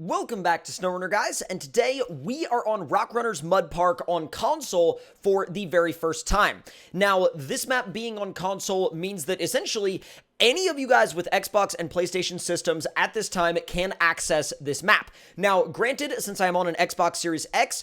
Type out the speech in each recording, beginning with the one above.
Welcome back to SnowRunner, guys, and today we are on RockRunner's Mud Park on console for the very first time. Now, this map being on console means that essentially any of you guys with Xbox and PlayStation systems at this time can access this map. Now, granted, since I'm on an Xbox Series X,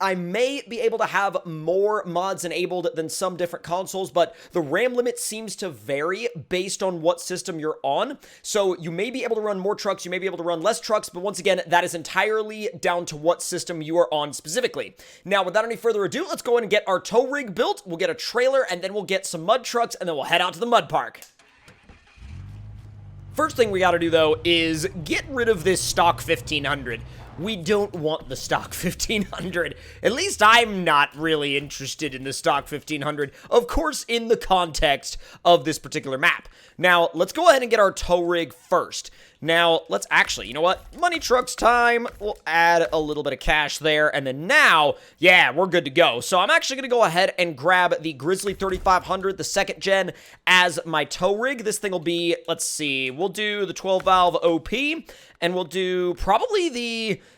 I may be able to have more mods enabled than some different consoles, but the RAM limit seems to vary based on what system you're on. So you may be able to run more trucks, you may be able to run less trucks, but once again, that is entirely down to what system you are on specifically. Now, without any further ado, let's go ahead and get our tow rig built. We'll get a trailer, and then we'll get some mud trucks, and then we'll head out to the mud park. First thing we gotta do, though, is get rid of this stock 1500. We don't want the stock 1500. At least I'm not really interested in the stock 1500. Of course, in the context of this particular map. Now, let's go ahead and get our tow rig first. Now, let's actually, you know what? Money trucks time. We'll add a little bit of cash there. And then now, yeah, we're good to go. So I'm actually going to go ahead and grab the Grizzly 3500, the second gen, as my tow rig. This thing will be, let's see, we'll do the 12 valve OP. And we'll do probably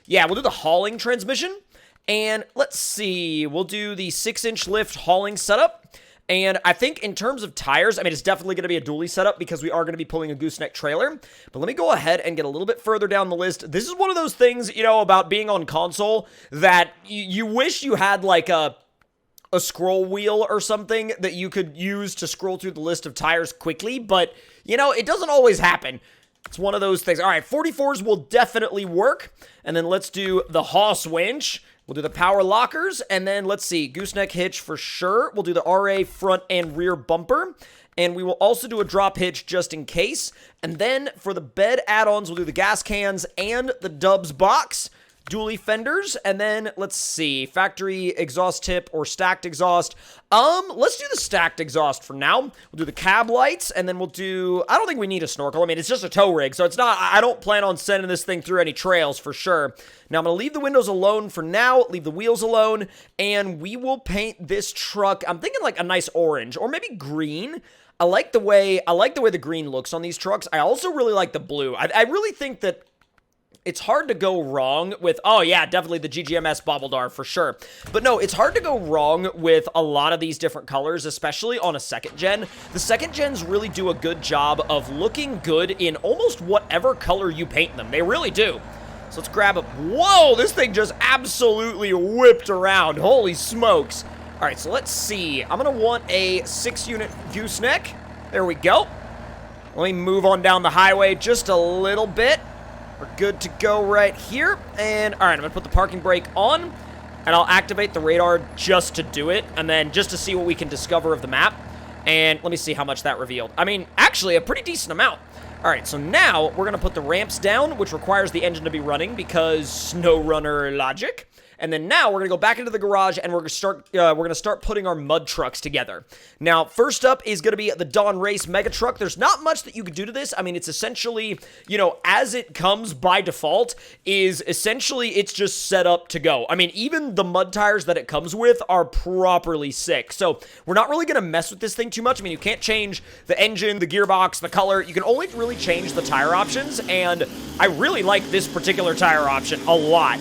we'll do the hauling transmission. And let's see, we'll do the 6-inch lift hauling setup. And I think in terms of tires, I mean, it's definitely going to be a dually setup because we are going to be pulling a gooseneck trailer. But let me go ahead and get a little bit further down the list. This is one of those things, you know, about being on console that you wish you had like a scroll wheel or something that you could use to scroll through the list of tires quickly. But, you know, it doesn't always happen. It's one of those things. All right, 44s will definitely work. And then let's do the Hoss winch. We'll do the power lockers, and then let's see, gooseneck hitch for sure. We'll do the RA front and rear bumper, and we will also do a drop hitch just in case. And then for the bed add-ons, we'll do the gas cans and the Dubs box, dually fenders, and then let's see, factory exhaust tip or stacked exhaust. Let's do the stacked exhaust for now. We'll do the cab lights, and then we'll do, I don't think we need a snorkel. I mean, it's just a tow rig, so it's not, I don't plan on sending this thing through any trails for sure. Now, I'm going to leave the windows alone for now, leave the wheels alone, and we will paint this truck, I'm thinking like a nice orange, or maybe green. I like the way the green looks on these trucks. I also really like the blue. I really think that it's hard to go wrong with, oh yeah, definitely the GGMS Bobbledar for sure. But no, it's hard to go wrong with a lot of these different colors, especially on a second gen. The second gens really do a good job of looking good in almost whatever color you paint them. They really do. So let's grab a, whoa, this thing just absolutely whipped around. Holy smokes. All right, so let's see. I'm gonna want a 6-unit gooseneck. There we go. Let me move on down the highway just a little bit. We're good to go right here. And, all right, I'm going to put the parking brake on, and I'll activate the radar just to do it, and then just to see what we can discover of the map. And let me see how much that revealed. I mean, actually, a pretty decent amount. All right, so now we're going to put the ramps down, which requires the engine to be running because SnowRunner logic. And then now we're going to go back into the garage and we're going to start putting our mud trucks together. Now, first up is going to be the Dawn Race Mega Truck. There's not much that you could do to this. I mean, it's essentially, you know, as it comes by default is essentially it's just set up to go. I mean, even the mud tires that it comes with are properly sick. So we're not really going to mess with this thing too much. I mean, you can't change the engine, the gearbox, the color. You can only really change the tire options. And I really like this particular tire option a lot.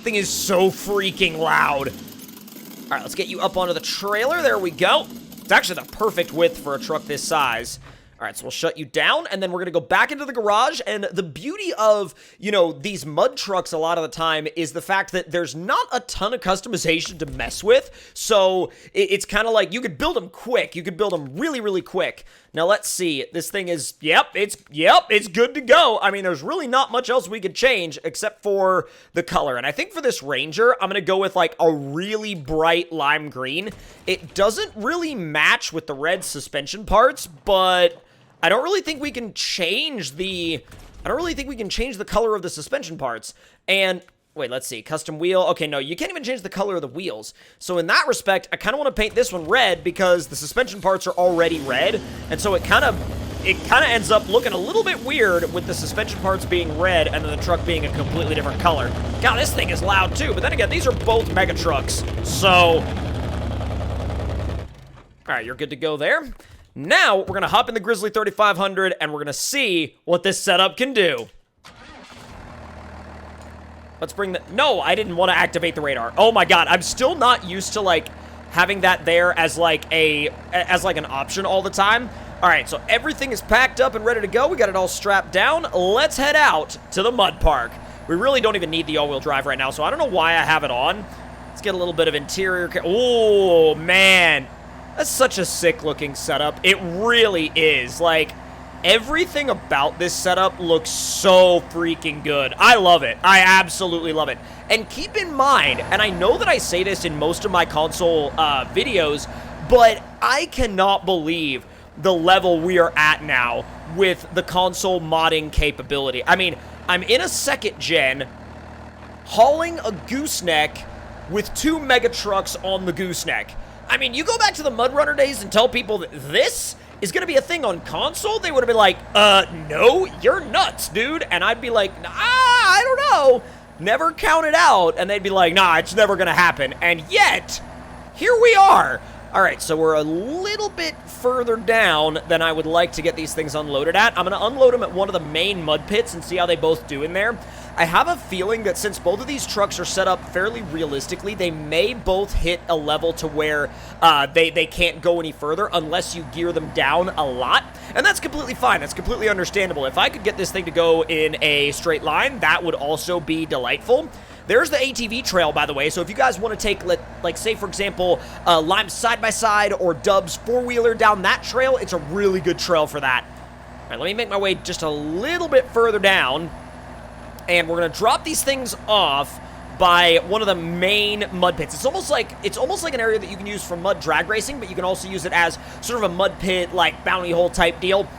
Thing is so freaking loud. All right, let's get you up onto the trailer. There we go. It's actually the perfect width for a truck this size. All right, so we'll shut you down, and then we're going to go back into the garage, and the beauty of, you know, these mud trucks a lot of the time is the fact that there's not a ton of customization to mess with, so it's kind of like you could build them quick. You could build them really, really quick. Now, let's see. This thing is, it's good to go. I mean, there's really not much else we could change except for the color, and I think for this Ranger, I'm going to go with, like, a really bright lime green. It doesn't really match with the red suspension parts, but I don't really think we can change the color of the suspension parts. And wait, let's see, custom wheel. Okay, no, you can't even change the color of the wheels. So in that respect, I kind of want to paint this one red because the suspension parts are already red. And so it kind of ends up looking a little bit weird with the suspension parts being red and then the truck being a completely different color. God, this thing is loud too. But then again, these are both mega trucks. So, all right, you're good to go there. Now, we're going to hop in the Grizzly 3500, and we're going to see what this setup can do. Let's bring the... No, I didn't want to activate the radar. Oh my god, I'm still not used to, like, having that there as, like, an option all the time. All right, so everything is packed up and ready to go. We got it all strapped down. Let's head out to the mud park. We really don't even need the all-wheel drive right now, so I don't know why I have it on. Let's get a little bit of interior... Oh, man. That's such a sick-looking setup. It really is. Like, everything about this setup looks so freaking good. I love it. I absolutely love it. And keep in mind, and I know that I say this in most of my console videos, but I cannot believe the level we are at now with the console modding capability. I mean, I'm in a second gen, hauling a gooseneck with 2 mega trucks on the gooseneck. I mean, you go back to the MudRunner days and tell people that this is going to be a thing on console, they would have been like, no, you're nuts, dude. And I'd be like, I don't know. Never count it out. And they'd be like, nah, it's never going to happen. And yet, here we are. All right, so we're a little bit further down than I would like to get these things unloaded at. I'm going to unload them at one of the main mud pits and see how they both do in there. I have a feeling that since both of these trucks are set up fairly realistically, they may both hit a level to where they can't go any further unless you gear them down a lot. And that's completely fine. That's completely understandable. If I could get this thing to go in a straight line, that would also be delightful. There's the ATV trail, by the way, so if you guys want to take, like, say, for example, Lime's side-by-side or Dub's four-wheeler down that trail, it's a really good trail for that. All right, let me make my way just a little bit further down, and we're going to drop these things off by one of the main mud pits. It's almost like an area that you can use for mud drag racing, but you can also use it as sort of a mud pit, like, bounty hole type deal.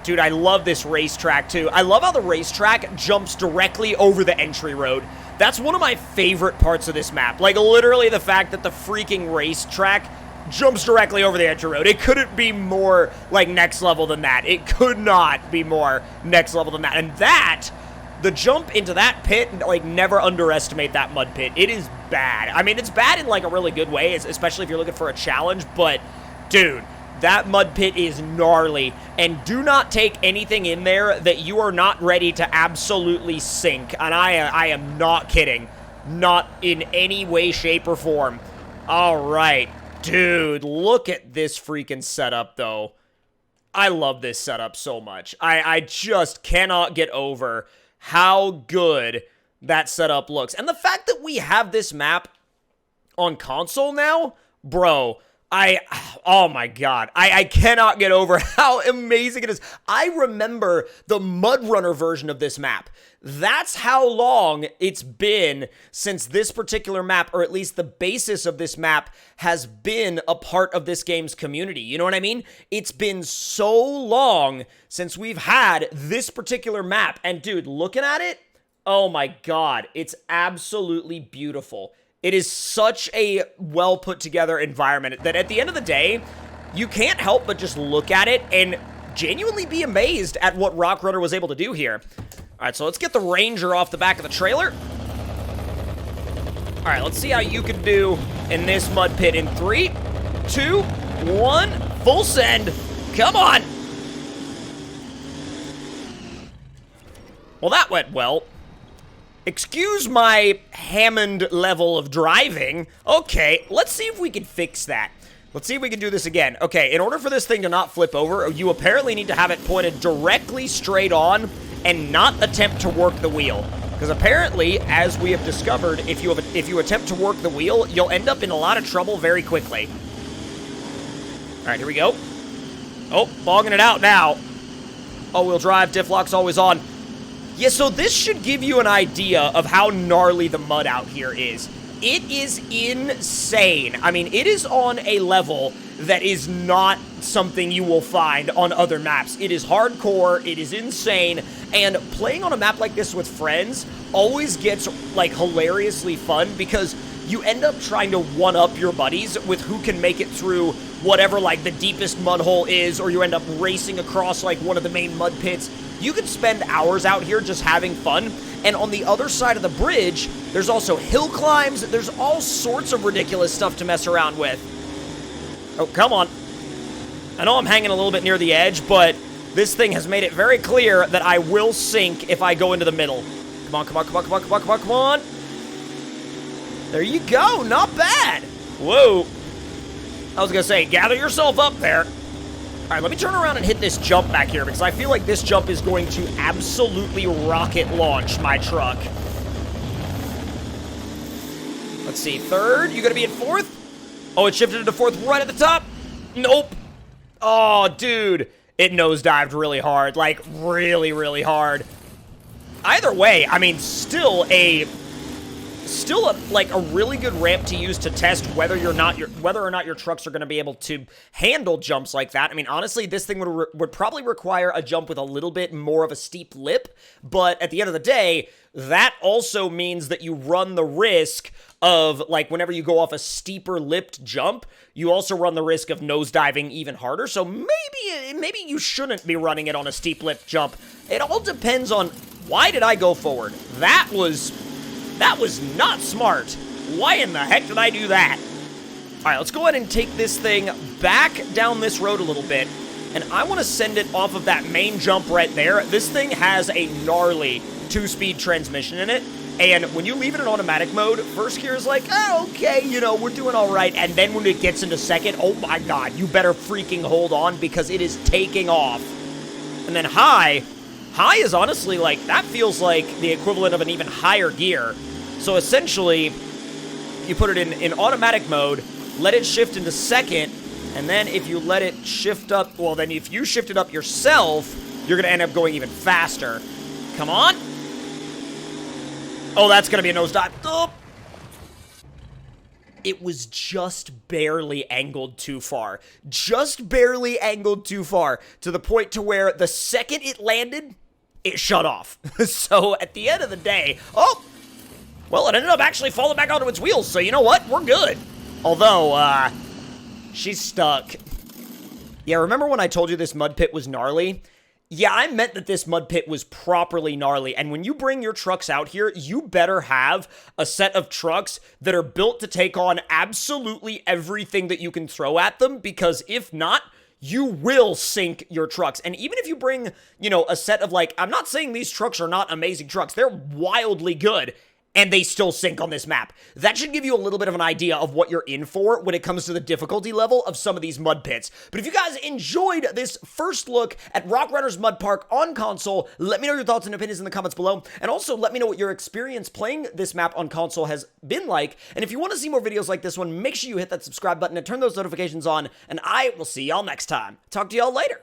Dude, I love this racetrack, too. I love how the racetrack jumps directly over the entry road. That's one of my favorite parts of this map. Like, literally the fact that the freaking racetrack jumps directly over the entry road. It couldn't be more, like, next level than that. It could not be more next level than that. And that, the jump into that pit, like, never underestimate that mud pit. It is bad. I mean, it's bad in, like, a really good way, especially if you're looking for a challenge, but, dude, that mud pit is gnarly, and do not take anything in there that you are not ready to absolutely sink, and I am not kidding. Not in any way, shape, or form. All right. Dude, look at this freaking setup, though. I love this setup so much. I just cannot get over how good that setup looks. And the fact that we have this map on console now, bro, oh my god, I cannot get over how amazing it is. I remember the MudRunner version of this map. That's how long it's been since this particular map, or at least the basis of this map, has been a part of this game's community. You know what I mean? It's been so long since we've had this particular map. And dude, looking at it, oh my god, it's absolutely beautiful. It is such a well put together environment that at the end of the day, you can't help but just look at it and genuinely be amazed at what RockRunner was able to do here. All right, so let's get the Ranger off the back of the trailer. All right, let's see how you can do in this mud pit in 3, 2, 1, full send. Come on. Well, that went well. Excuse my Hammond level of driving. Okay, let's see if we can fix that. Let's see if we can do this again. Okay, in order for this thing to not flip over, you apparently need to have it pointed directly straight on and not attempt to work the wheel. Because apparently, as we have discovered, if you attempt to work the wheel, you'll end up in a lot of trouble very quickly. All right, here we go. Oh, bogging it out now. All-wheel drive, diff lock's always on. Yeah, so this should give you an idea of how gnarly the mud out here is. It is insane. I mean, it is on a level that is not something you will find on other maps. It is hardcore, it is insane, and playing on a map like this with friends always gets, like, hilariously fun because you end up trying to one-up your buddies with who can make it through whatever, like, the deepest mud hole is, or you end up racing across, like, one of the main mud pits. You could spend hours out here just having fun, and on the other side of the bridge, there's also hill climbs, there's all sorts of ridiculous stuff to mess around with. Oh, come on. I know I'm hanging a little bit near the edge, but this thing has made it very clear that I will sink if I go into the middle. Come on, come on, come on, come on, come on, come on, come on. There you go. Not bad. Whoa. I was going to say, gather yourself up there. All right, let me turn around and hit this jump back here because I feel like this jump is going to absolutely rocket launch my truck. Let's see, third. You going to be in fourth? Oh, it shifted into fourth right at the top? Nope. Oh, dude. It nosedived really hard. Like, really, really hard. Either way, I mean, still a really good ramp to use to test whether or not your trucks are going to be able to handle jumps like that. I mean, honestly, this thing would probably require a jump with a little bit more of a steep lip, but at the end of the day, that also means that you run the risk of, like, whenever you go off a steeper lipped jump, you also run the risk of nosediving even harder. So maybe you shouldn't be running it on a steep lipped jump. It all depends on, why did I go forward? That was not smart. Why in the heck did I do that? All right, let's go ahead and take this thing back down this road a little bit, and I want to send it off of that main jump right there. This thing has a gnarly 2-speed transmission in it, and when you leave it in automatic mode, first gear is like, oh, okay, you know, we're doing all right, and then when it gets into second, oh my god, you better freaking hold on because it is taking off. And then high is honestly, like, that feels like the equivalent of an even higher gear. So essentially, you put it in automatic mode, let it shift into second, and then if you let it shift up, well, then if you shift it up yourself, you're going to end up going even faster. Come on. Oh, that's going to be a nosedive. Oh. It was just barely angled too far. Just barely angled too far, to the point to where the second it landed, it shut off. So at the end of the day, oh, well, it ended up actually falling back onto its wheels, so you know what? We're good. Although, she's stuck. Yeah, remember when I told you this mud pit was gnarly? Yeah, I meant that this mud pit was properly gnarly, and when you bring your trucks out here, you better have a set of trucks that are built to take on absolutely everything that you can throw at them, because if not, you will sink your trucks. And even if you bring, you know, a set of, like, I'm not saying these trucks are not amazing trucks, they're wildly good, and they still sink on this map. That should give you a little bit of an idea of what you're in for when it comes to the difficulty level of some of these mud pits. But if you guys enjoyed this first look at RockRunner's Mud Park on console, let me know your thoughts and opinions in the comments below. And also let me know what your experience playing this map on console has been like. And if you want to see more videos like this one, make sure you hit that subscribe button and turn those notifications on. And I will see y'all next time. Talk to y'all later.